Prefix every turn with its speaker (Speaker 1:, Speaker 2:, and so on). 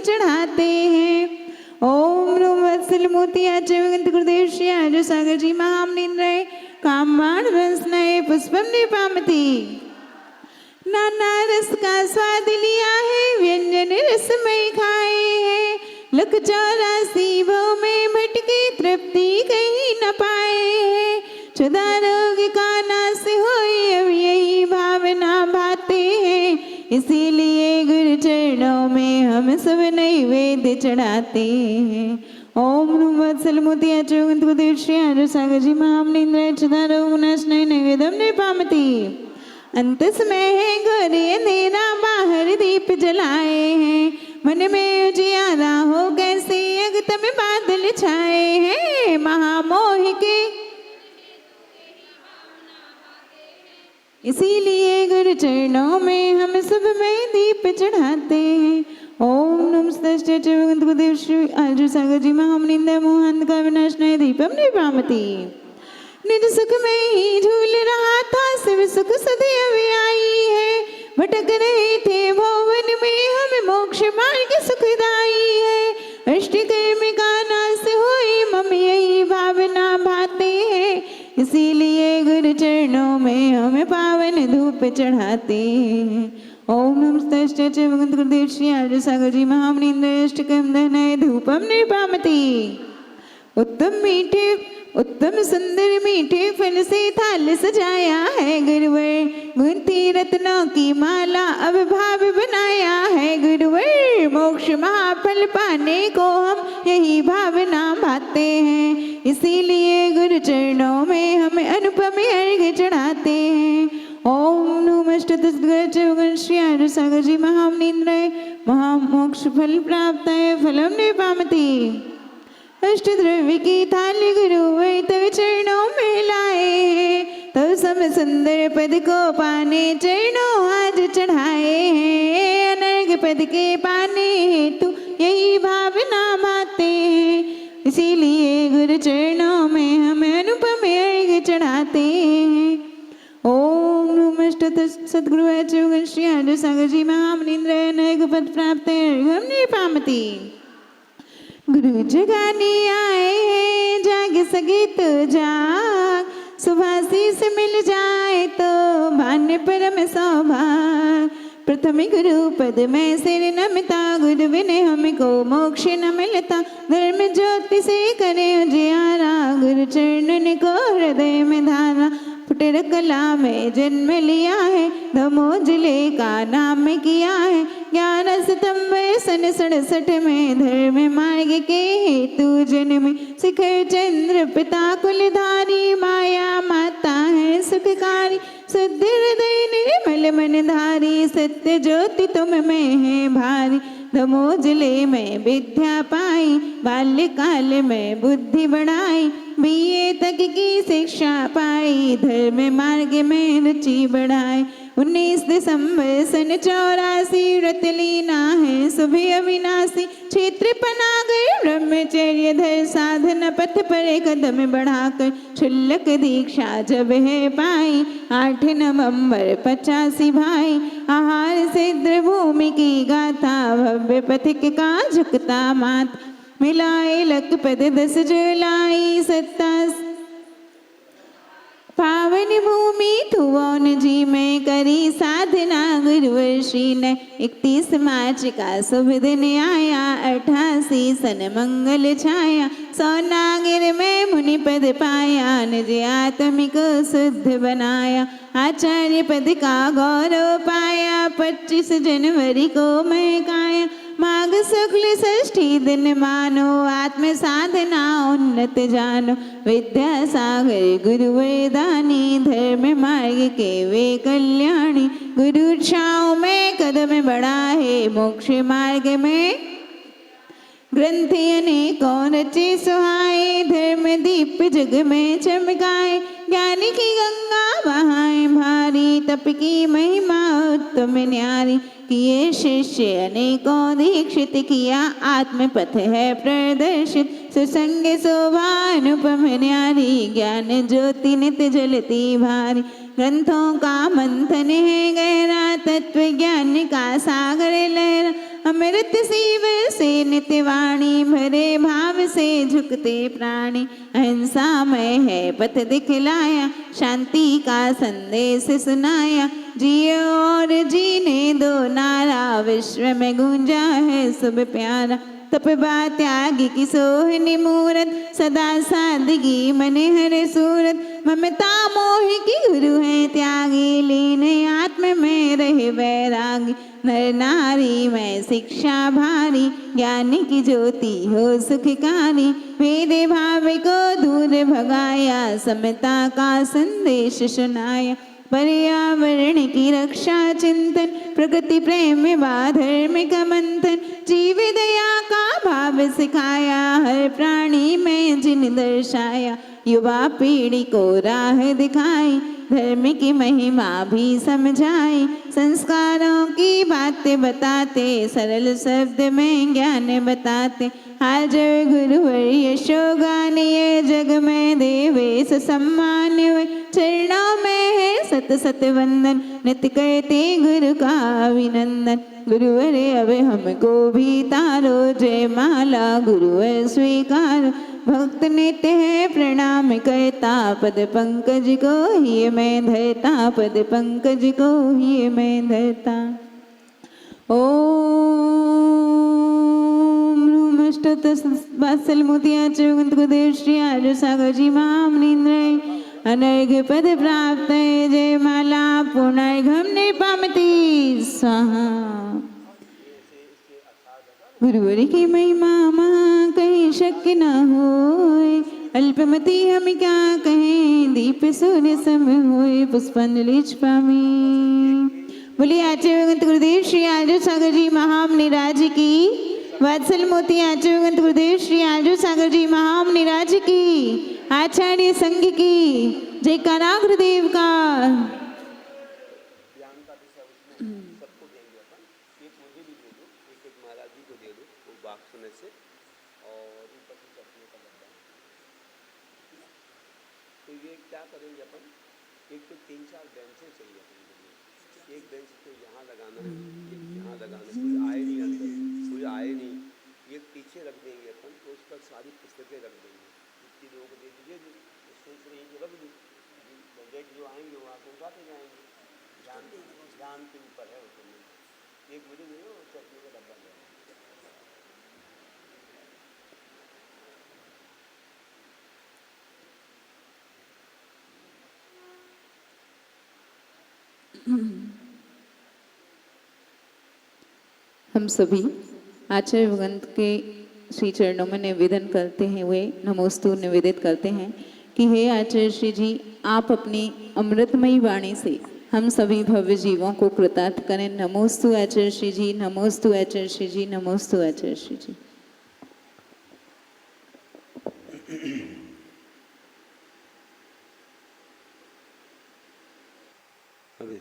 Speaker 1: चढ़ाते हैं। ओम नमो वत्सल मोतिया चवगंत गुरुदेव श्री आर्य सागर जी महामनिंद्रय कामबाण रसनय पुष्पम निपामती। नाना रस का स्वाद लिया है, व्यंजन रसमय खाए हैं। लख 84 भव में भटके, तृप्ति कहीं न पाए हैं। 14 रोग का नाश होए, अब यही भावना भाते हैं। इसीलिए गुरु चरणों में हम सब नैवेद्य चढ़ाते हैं। ओम नमो वत्सल मोतिया चवगंत गुरुदेव श्री आर्य सागर जी महामनिंद्रय 14 रोग नाशनय नैवेद्यम निपामती। अंत समय है घोर अंधेरा, बाहर दीप जलाए हैं। मन में उजियारा हो कैसे, अगत में बादल छाए हैं। महामोह के इसीलिए गुरु चरणों में हम सब में दीप चढ़ाते हैं। ओम नमस्ते चवगंत गुरुदेव श्री आर्य सागर जी महामनिंद्रय मोहन का विनाशनय दीपम निपामती। निज सुख में ही झूल रहा था, शिव सुख सदैव आई है। भटक रहे थे भवन में, हमें मोक्ष मार्ग सुखदाई है। अष्ट कर्म का नाश होए, मम यही भावना भाते हैं। इसीलिए गुरु चरणों में हमें पावन धूप चढ़ाते हैं। ओम नमस्ते चवगंत गुरुदेव श्री आर्य सागर जी महामनिंद्रय अष्टकम धनय धूपम निपामती। उत्तम सुंदर मीठे फल से थाल सजाया है गुरुवर। गुंती रत्नों की माला अब भाव बनाया है गुरुवर। मोक्ष महाफल पाने को हम यही भावना भाते हैं। इसीलिए गुरु चरणों में हमें अनुपम अर्घ्य चढ़ाते हैं। ओम नमस्ते श्री आर्य सागर जी महामनिंद्रय महामोक्ष फल प्राप्त है फलम निपामती। अष्ट द्रव्य की थाली गुरु तब चरणों में लाए हैं। तब सब सुंदर पद को पाने चरणों आज चढ़ाए हैं। अनर्घ पद के पाने हेतु यही भावना भाते हैं। इसीलिए गुरु चरणों में हम अनुपम अर्घ्य चढ़ाते हैं। ओम नमस्ते सद्गुरु चवगंत श्री आर्य सागर जी महामनिंद्रय अनर्घ पद प्राप्त अर्घ्यम निपामती। गुरु जगाने आए हैं, जाग सके तो जाग। सुभाषी से मिल जाए तो भान्य परम सौभाग। प्रथम गुरु पद में सिर नमिता, गुरु बिने हमको मोक्ष न मिलता। धर्म ज्योति से करे उजियारा, गुरु चरणन को हृदय में धारा। फुटर कला में जन्म लिया है, धमो जिले का नाम किया है। 11 सितंबर सन 67 में धर्म मार्ग के हेतु जन्म। शिखर चंद्र पिता कुलधारी, माया माता है सुखकारी। शुद्ध हृदय निर्मल मन धारी, सत्य ज्योति तुम में है भारी। धमो जिले में विद्या पाई, बाल्यकाल में बुद्धि बढ़ाई। बीए तक की शिक्षा पाई, धर्म मार्ग में रुचि बढ़ाई। 19 दिसंबर सन 84 व्रत लीना है सुबह अविनाशी। क्षेत्र पनागर ब्रह्मचर्य धर, साधन पथ पर कदम बढ़ाकर। क्षुल्लक दीक्षा जब है पाई, 8 नवंबर 85 भाई। आहार सिद्ध भूमि की गाथा, भव्य पथिक का झुकता मात। मिलाए लखपत 10 जुलाई 27। पावन भूमि थुवन जी में करी साधना गुरुवर्षि ने। 31 मार्च का शुभ दिन आया, 88 सन मंगल छाया। सोनागिर में मुनि पद पाया, निज आत्म को शुद्ध बनाया। आचार्य पद का गौरव पाया, 25 जनवरी को मैं काया। माघ शुक्ल षष्ठी दिन मानो, आत्म साधना उन्नत जानो। विद्यासागर गुरुवर दानी, धर्म मार्ग के वे कल्याणी। गुरु छाँव में कदम बढ़ाए, मोक्ष मार्ग में ग्रंथ अनेकों रचे सुहाए। धर्म दीप जग में चमकाए, ज्ञान की गंगा बहाए भारी। तप की महिमा उत्तम न्यारी, किए शिष्य अनेकों दीक्षित। किया आत्म पथ है प्रदर्शित, सुसंग शोभा अनुपम न्यारी। ज्ञान ज्योति नित्य जलती भारी, ग्रंथों का मंथन है गहरा। तत्व ज्ञान का सागर लहरा, अमृत सीव से नित्यवाणी, भरे भाव से झुकते प्राणी। अहिंसामय है पथ दिखलाया, शांति का संदेश सुनाया। जियो और जीने दो नारा, विश्व में गूंजा है सब प्यारा। तपवा त्यागी की सोहनी मूरत, सदा सादगी मने हरे सूरत। ममता मोह की गुरु है त्यागी, लीन आत्म में रहे वैरागी। नर नारी में शिक्षा भारी, ज्ञान की ज्योति हो सुखकारी। भेद भाव को दूर भगाया, समता का संदेश सुनाया। पर्यावरण की रक्षा चिंतन, प्रकृति प्रेम व धर्म का मंथन। जीव दया का भाव सिखाया, हर प्राणी में जिन दर्शाया। युवा पीढ़ी को राह दिखाई, धर्म की महिमा भी समझाई। संस्कारों की बातें बताते, सरल शब्द में ज्ञान बताते। हाजर गुरुवर यशोगानिये, जग में देवेश सम्मान हुए। चरणों में है सत सत वंदन, नित्य करते गुरु का अभिनंदन। गुरुवर अब हमको भी तारो, जय माला गुरुवर स्वीकार। भक्त नित्य है प्रणाम करता, पद पंकज को ही मैं धरता। पद पंकज को ही मैं धरता। ओम वात्सल मोतियाचर गुरुदेव श्री आर्य सागर जी महामनिंद्र। अनर्घ्य पद प्राप्त है, जय माला पुनर्घम निपामती स्वाहा। गुरुवर की महिमा महा, कहीं शक न होए। अल्पमति हम क्या कहें, दीप सूर्य सम होए। पुष्पांजलि पामी। बोलिए आचार्य गुरुदेव श्री आर्य सागर जी महामनिराज की। वात्सल मोती आचार्य गुरुदेव श्री आर्य सागर जी महामनिराज की। आचार्य संघ की जय। करा गुरुदेव का।
Speaker 2: तो ये क्या करेंगे अपन, एक तो 3-4 बेंचें चाहिए अपन को। एक बेंच तो यहाँ लगाना है, एक यहाँ लगाना है। कोई आए नहीं अंदर, कोई आए नहीं, ये पीछे रख देंगे अपन। तो उस पर सारी पुस्तकें रख देंगे। जितनी लोगों को दे दीजिए, जो सोच रही है रख दी। बजट जो आएंगे वहाँ से उठाते जाएंगे। ध्यान के ऊपर है उसमें। एक मुझे नहीं हो, चटनी का डब्बा ले।
Speaker 1: हम सभी आचार्य भगवंत के श्री चरणों में निवेदन करते हैं हुए नमोस्तु निवेदित करते हैं कि हे आचार्य श्री जी, आप अपनी अमृतमयी वाणी से हम सभी भव्य जीवों को कृतार्थ करें। नमोस्तु आचार्य श्री जी, नमोस्तु आचार्य श्री जी, नमोस्तु आचार्य श्री जी।
Speaker 2: अभी